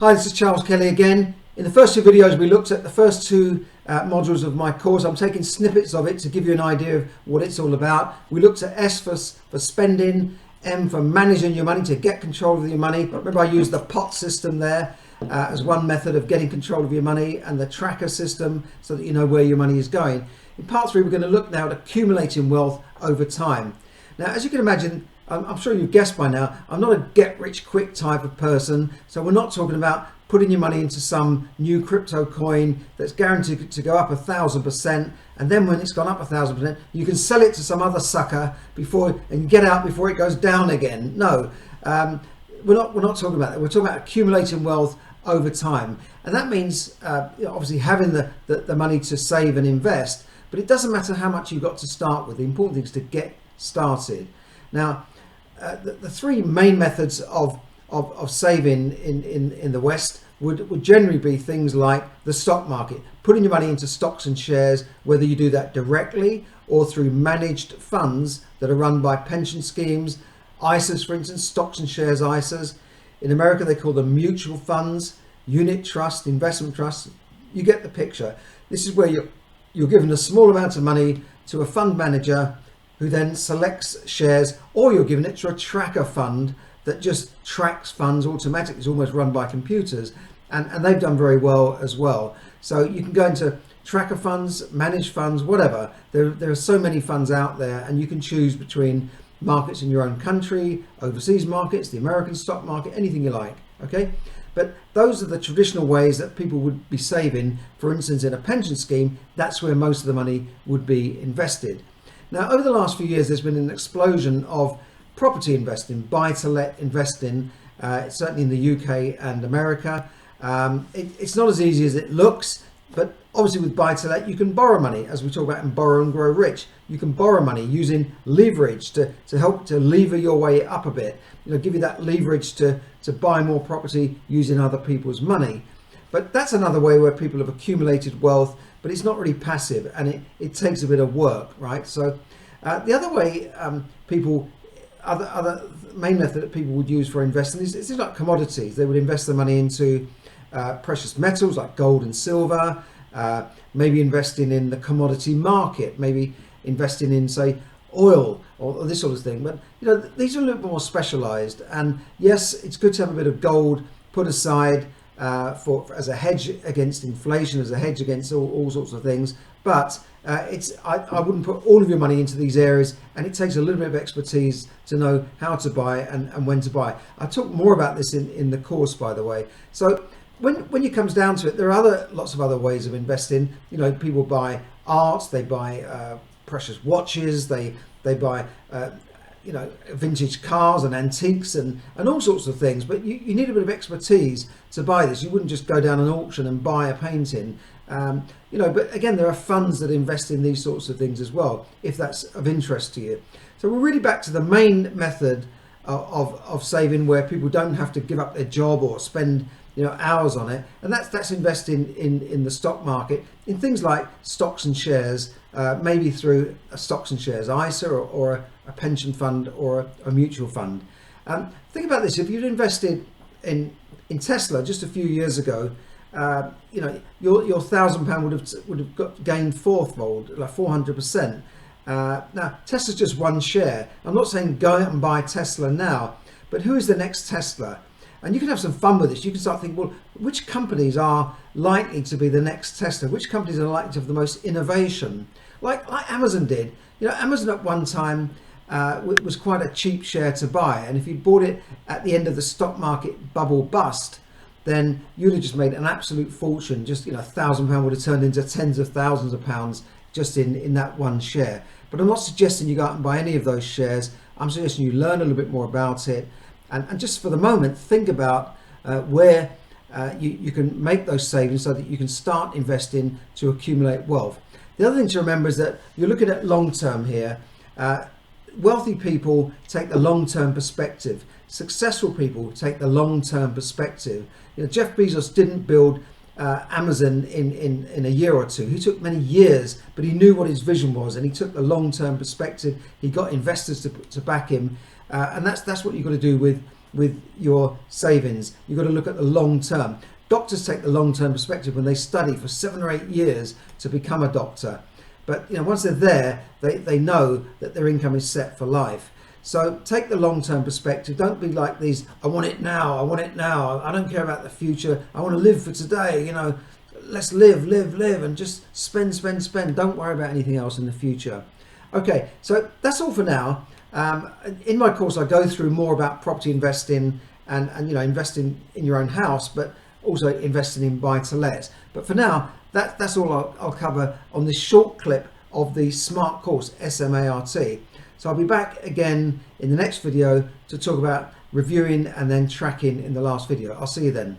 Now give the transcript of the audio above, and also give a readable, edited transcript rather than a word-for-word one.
Hi, this is Charles Kelly again. In the first two videos we looked at the first two modules of my course. I'm taking snippets of it to give you an idea of what it's all about. We looked at S for spending, M for managing your money, to get control of your money. Remember, I used the pot system there as one method of getting control of your money, and the tracker system so that you know where your money is going. In part 3 we're going to look now at accumulating wealth over time. Now, as you can imagine, I'm sure you've guessed by now, I'm not a get-rich-quick type of person, so we're not talking about putting your money into some new crypto coin that's guaranteed to go up 1,000%, and then when it's gone up 1,000%, you can sell it to some other sucker and get out before it goes down again. No, we're not talking about that. We're talking about accumulating wealth over time, and that means obviously having the money to save and invest, but it doesn't matter how much you've got to start with. The important thing is to get started. Now, the three main methods of saving in the West would generally be things like the stock market, putting your money into stocks and shares, whether you do that directly or through managed funds that are run by pension schemes, ISAs, for instance, stocks and shares ISAs. In America, they call them mutual funds, unit trust, investment trusts. You get the picture. This is where you're given a small amount of money to a fund manager who then selects shares, or you're giving it to a tracker fund that just tracks funds automatically. It's almost run by computers, and they've done very well as well. So you can go into tracker funds, managed funds, whatever. There are so many funds out there, and you can choose between markets in your own country, overseas markets, the American stock market, anything you like, okay? But those are the traditional ways that people would be saving. For instance, in a pension scheme, that's where most of the money would be invested. Now, over the last few years, there's been an explosion of property investing, buy-to-let investing, certainly in the UK and America. It's not as easy as it looks, but obviously with buy-to-let, you can borrow money, as we talk about in Borrow and Grow Rich. You can borrow money using leverage to help to lever your way up a bit, give you that leverage to buy more property using other people's money. But that's another way where people have accumulated wealth, but it's not really passive, and it takes a bit of work, right? So the other way other main method that people would use for investing is things like commodities. They would invest their money into precious metals like gold and silver, maybe investing in the commodity market, maybe investing in, say, oil or this sort of thing. But these are a little bit more specialized, and yes, it's good to have a bit of gold put aside as a hedge against inflation, as a hedge against all sorts of things, but I wouldn't put all of your money into these areas, and it takes a little bit of expertise to know how to buy and when to buy. I talk more about this in the course, by the way. So when it comes down to it, there are lots of other ways of investing. People buy art, they buy precious watches, they buy vintage cars and antiques and all sorts of things, but you need a bit of expertise to buy this. You wouldn't just go down an auction and buy a painting, but again, there are funds that invest in these sorts of things as well, if that's of interest to you. So we're really back to the main method of saving, where people don't have to give up their job or spend hours on it, and that's investing in the stock market, in things like stocks and shares, maybe through a stocks and shares ISA or a pension fund or a mutual fund. Think about this: if you'd invested in Tesla just a few years ago, your £1,000 would have gained fourfold, like 400%. Now, Tesla's just one share. I'm not saying go out and buy Tesla now, but who is the next Tesla? And you can have some fun with this. You can start thinking, well, which companies are likely to be the next Tesla? Which companies are likely to have the most innovation? Like Amazon did. Amazon at one time was quite a cheap share to buy. And if you bought it at the end of the stock market bubble bust, then you'd have just made an absolute fortune. Just, £1,000 would have turned into tens of thousands of pounds just in that one share. But I'm not suggesting you go out and buy any of those shares. I'm suggesting you learn a little bit more about it. And just for the moment, think about where you can make those savings so that you can start investing to accumulate wealth. The other thing to remember is that you're looking at long term here. Wealthy people take the long-term perspective. Successful people take the long-term perspective. Jeff Bezos didn't build Amazon in a year or two. He took many years, but he knew what his vision was, and he took the long-term perspective. He got investors to back him, and that's what you've got to do with with your savings. You've got to look at the long term. Doctors take the long-term perspective when they study for 7 or 8 years to become a doctor. But once they're there, they know that their income is set for life. So take the long-term perspective. Don't be like these, I want it now, I want it now, I don't care about the future, I want to live for today, let's live, and just spend. Don't worry about anything else in the future. Okay, so that's all for now. In my course, I go through more about property investing and investing in your own house, but also investing in buy-to-let. But for now, that's all I'll cover on this short clip of the SMART course, SMART. So I'll be back again in the next video to talk about reviewing and then tracking in the last video. I'll see you then.